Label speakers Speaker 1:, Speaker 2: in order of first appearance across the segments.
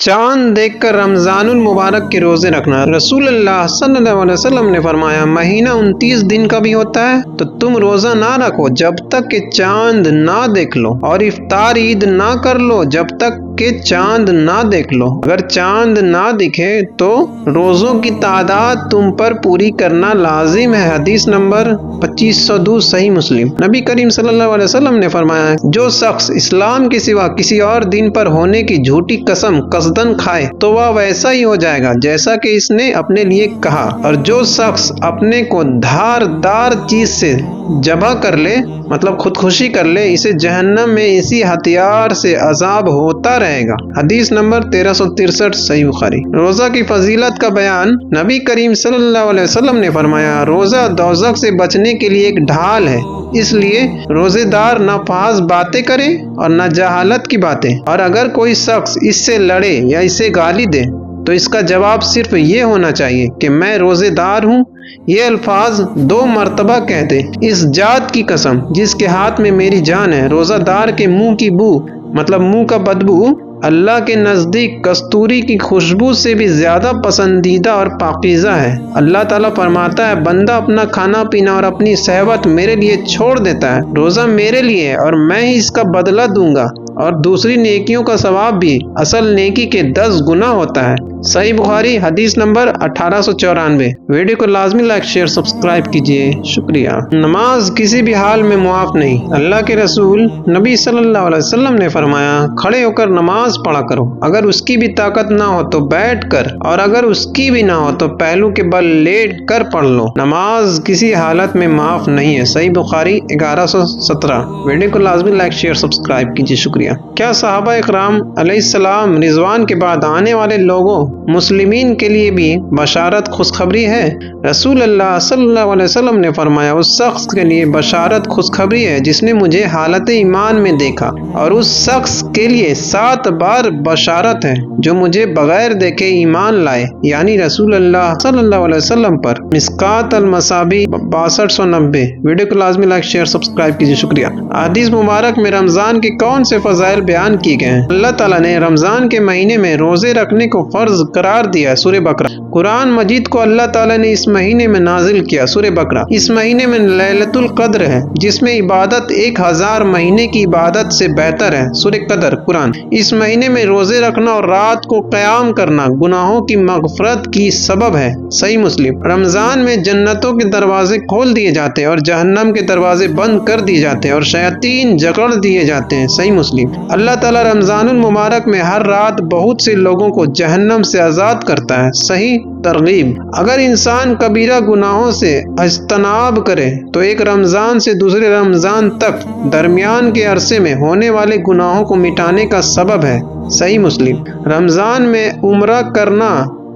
Speaker 1: چاند دیکھ کر رمضان المبارک کے روزے رکھنا۔ رسول اللہ صلی اللہ علیہ وسلم نے فرمایا مہینہ 29 دن کا بھی ہوتا ہے تو تم روزہ نہ رکھو جب تک کہ چاند نہ دیکھ لو، اور افطار عید نہ کر لو جب تک کہ چاند نہ دیکھ لو۔ اگر چاند نہ دکھے تو روزوں کی تعداد تم پر پوری کرنا لازم ہے۔ حدیث نمبر 2502 صحیح مسلم۔ نبی کریم صلی اللہ علیہ وسلم نے فرمایا جو شخص اسلام کے سوا کسی اور دن پر ہونے کی جھوٹی قسم قصدن کھائے تو وہ ویسا ہی ہو جائے گا جیسا کہ اس نے اپنے لیے کہا، اور جو شخص اپنے کو دھاردار چیز سے ذبح کر لے مطلب خودکشی کر لے، اسے جہنم میں اسی ہتھیار سے عذاب ہوتا رہے گا۔ حدیث نمبر 1363 صحیح بخاری۔ روزہ کی فضیلت کا بیان۔ نبی کریم صلی اللہ علیہ وسلم نے فرمایا روزہ دوزخ سے بچنے کے لیے ایک ڈھال ہے، اس لیے روزے دار نہ فحش باتیں کرے اور نہ جہالت کی باتیں، اور اگر کوئی شخص اس سے لڑے یا اسے گالی دے تو اس کا جواب صرف یہ ہونا چاہیے کہ میں روزے دار ہوں۔ یہ الفاظ 2 مرتبہ کہہ دے۔ اس ذات کی قسم جس کے ہاتھ میں میری جان ہے، روزہ دار کے منہ کی بو مطلب منہ کا بدبو اللہ کے نزدیک کستوری کی خوشبو سے بھی زیادہ پسندیدہ اور پاکیزہ ہے۔ اللہ تعالیٰ فرماتا ہے بندہ اپنا کھانا پینا اور اپنی صحبت میرے لیے چھوڑ دیتا ہے، روزہ میرے لیے اور میں ہی اس کا بدلہ دوں گا، اور دوسری نیکیوں کا ثواب بھی اصل نیکی کے 10 گنا ہوتا ہے۔ صحیح بخاری حدیث نمبر 1894۔ ویڈیو کو لازمی لائک شیئر سبسکرائب کیجیے، شکریہ۔ نماز کسی بھی حال میں معاف نہیں۔ اللہ کے رسول نبی صلی اللہ علیہ وسلم نے فرمایا کھڑے ہو کر نماز پڑھا کرو، اگر اس کی بھی طاقت نہ ہو تو بیٹھ کر، اور اگر اس کی بھی نہ ہو تو پہلو کے بل لیٹ کر پڑھ لو۔ نماز کسی حالت میں معاف نہیں ہے۔ صحیح بخاری 1117۔ ویڈیو کو لازمی لائک شیئر سبسکرائب کیجیے، شکریہ۔ کیا صحابہ اکرام علیہ السلام رضوان کے بعد آنے والے لوگوں مسلمین کے لیے بھی بشارت خوشخبری ہے؟ رسول اللہ صلی اللہ علیہ وسلم نے فرمایا اس شخص کے لیے بشارت خوشخبری ہے جس نے مجھے حالت ایمان میں دیکھا، اور اس شخص کے لیے 7 بار بشارت ہے جو مجھے بغیر دیکھے ایمان لائے، یعنی رسول اللہ صلی اللہ علیہ وسلم پر۔ مشکات المصابیح 6290۔ ویڈیو کو لازمی لائک شیئر سبسکرائب کیجیے، شکریہ۔ حدیث مبارک میں رمضان کے کون سے فضائل بیان کیے گئے ہیں؟ اللہ تعالیٰ نے رمضان کے مہینے میں روزے رکھنے کو فرض قرار دیا۔ سورہ بقرہ۔ قرآن مجید کو اللہ تعالیٰ نے اس مہینے میں نازل کیا۔ سورہ بقرہ۔ اس مہینے میں لیلۃ القدر ہے جس میں عبادت 1000 مہینے کی عبادت سے بہتر ہے۔ سورہ قدر۔ قرآن۔ اس مہینے میں روزے رکھنا اور رات کو قیام کرنا گناہوں کی مغفرت کی سبب ہے۔ صحیح مسلم۔ رمضان میں جنتوں کے دروازے کھول دیے جاتے ہیں اور جہنم کے دروازے بند کر دیے جاتے ہیں اور شیاطین جکڑ دیے جاتے ہیں۔ صحیح مسلم۔ اللہ تعالیٰ رمضان المبارک میں ہر رات بہت سے لوگوں کو جہنم سے آزاد کرتا ہے۔ صحیح ترغیب۔ اگر انسان کبیرہ گناہوں سے اجتناب کرے تو ایک رمضان سے دوسرے رمضان تک درمیان کے عرصے میں ہونے والے گناہوں کو مٹانے کا سبب ہے۔ صحیح مسلم۔ رمضان میں عمرہ کرنا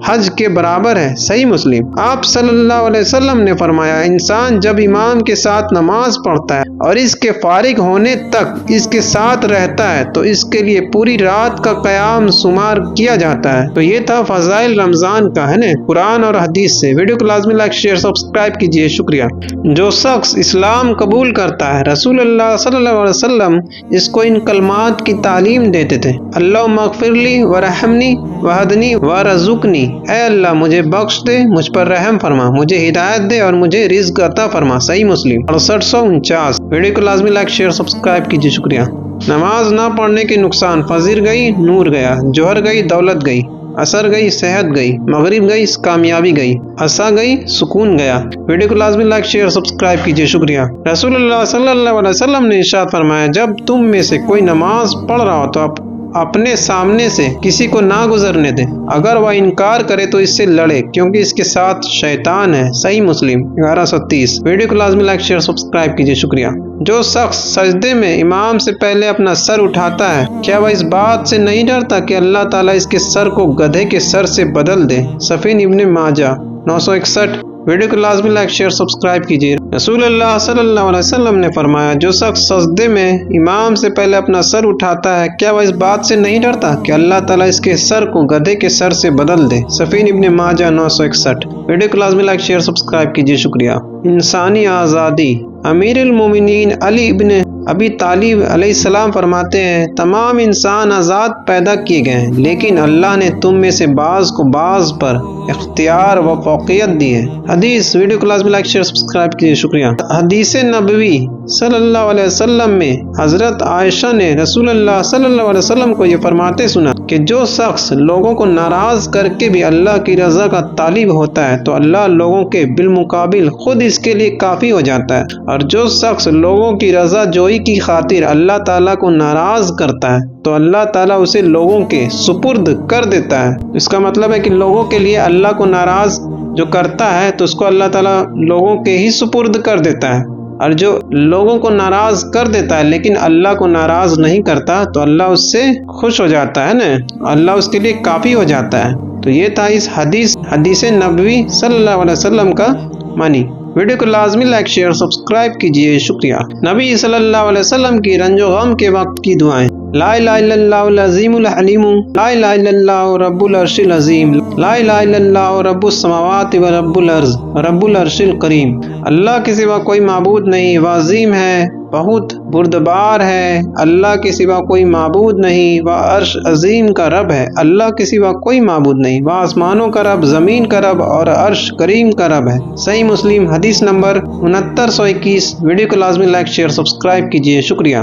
Speaker 1: حج کے برابر ہے۔ صحیح مسلم۔ آپ صلی اللہ علیہ وسلم نے فرمایا انسان جب امام کے ساتھ نماز پڑھتا ہے اور اس کے فارغ ہونے تک اس کے ساتھ رہتا ہے تو اس کے لیے پوری رات کا قیام شمار کیا جاتا ہے۔ تو یہ تھا فضائل رمضان کا، ہے نا، قرآن اور حدیث سے۔ ویڈیو کو لازمی لائک شیئر سبسکرائب کیجیے، شکریہ۔ جو شخص اسلام قبول کرتا ہے رسول اللہ صلی اللہ علیہ وسلم اس کو ان کلمات کی تعلیم دیتے تھے: اللہم اغفر لی ورحمنی وہدنی ورزقنی، اے اللہ مجھے بخش دے، مجھ پر رحم فرما، مجھے ہدایت دے اور مجھے رزق عطا فرما۔ صحیح مسلم 6849۔ ویڈیو کو لازمی لائک شیئر سبسکرائب کیجیے، شکریہ۔ نماز نہ پڑھنے کے نقصان: فجر گئی نور گیا، ظہر گئی دولت گئی، عصر گئی صحت گئی، مغرب گئی کامیابی گئی، عشاء گئی سکون گیا۔ ویڈیو کو لازمی لائک شیئر سبسکرائب کیجیے، شکریہ۔ رسول اللہ صلی اللہ علیہ وسلم نے ارشاد فرمایا جب تم میں سے کوئی نماز پڑھ رہا ہو تو اپنے سامنے سے کسی کو نہ گزرنے دے، اگر وہ انکار کرے تو اس سے لڑے کیونکہ اس کے ساتھ شیطان ہے۔ صحیح مسلم 1130۔ ویڈیو کو لازمی لائک شیئر سبسکرائب کیجیے، شکریہ۔ جو شخص سجدے میں امام سے پہلے اپنا سر اٹھاتا ہے کیا وہ اس بات سے نہیں ڈرتا کہ اللہ تعالیٰ اس کے سر کو گدھے کے سر سے بدل دے؟ صفین ابن ماجہ 961۔ ویڈیو کو لازمی لائک شیئر سبسکرائب کیجیے۔ رسول اللہ صلی اللہ علیہ وسلم نے فرمایا جو شخص سجدے میں امام سے پہلے اپنا سر اٹھاتا ہے کیا وہ اس بات سے نہیں ڈرتا کہ اللہ تعالیٰ اس کے سر کو گدھے کے سر سے بدل دے؟ صفین ابن ماجہ 961۔ ویڈیو کو لازمی لائک شیئر سبسکرائب کیجیے، شکریہ۔ انسانی آزادی: امیر المومنین علی ابن ابی طالب علیہ السلام فرماتے ہیں تمام انسان آزاد پیدا کیے گئے ہیں، لیکن اللہ نے تم میں سے بعض کو بعض پر اختیار و فوقیت دی ہے۔ حدیث ویڈیو کو لازمی لائک شیئر سبسکرائب کیجیے، شکریہ۔ حدیث نبوی صلی اللہ علیہ وسلم میں حضرت عائشہ نے رسول اللہ صلی اللہ علیہ وسلم کو یہ فرماتے سنا کہ جو شخص لوگوں کو ناراض کر کے بھی اللہ کی رضا کا طالب ہوتا ہے تو اللہ لوگوں کے بالمقابل خود اس کے لیے کافی ہو جاتا ہے، اور جو شخص لوگوں کی رضا جوئی کی خاطر اللہ تعالیٰ کو ناراض کرتا ہے تو اللہ تعالیٰ اسے لوگوں کے سپرد کر دیتا ہے۔ اس کا مطلب ہے کہ لوگوں کے لیے اللہ کو ناراض جو کرتا ہے تو اس کو اللہ تعالیٰ لوگوں کے ہی سپرد کر دیتا ہے، اور جو لوگوں کو ناراض کر دیتا ہے لیکن اللہ کو ناراض نہیں کرتا تو اللہ اس سے خوش ہو جاتا ہے نا، اللہ اس کے لیے کافی ہو جاتا ہے۔ تو یہ تھا اس حدیث نبوی صلی اللہ علیہ وسلم کا معنی۔ ویڈیو کو لازمی لائک شیئر سبسکرائب کیجیے، شکریہ۔ نبی صلی اللہ علیہ وسلم کی رنج و غم کے وقت کی دعائیں: لا الہ الا اللہ العظیم الحلیم، لا الہ الا اللہ رب العرش العظیم، لا الہ الا اللہ رب السماوات و رب الارض رب العرش الکریم۔ اللہ کے سوا کوئی معبود نہیں، وہ عظیم ہے، بہت بردبار ہے۔ اللہ کے سوا کوئی معبود نہیں، وہ عرش عظیم کا رب ہے۔ اللہ کے سوا کوئی معبود نہیں، وہ آسمانوں کا رب، زمین کا رب اور عرش کریم کا رب ہے۔ صحیح مسلم حدیث نمبر 6921۔ ویڈیو کو لازمی لائک شیئر سبسکرائب کیجیے، شکریہ۔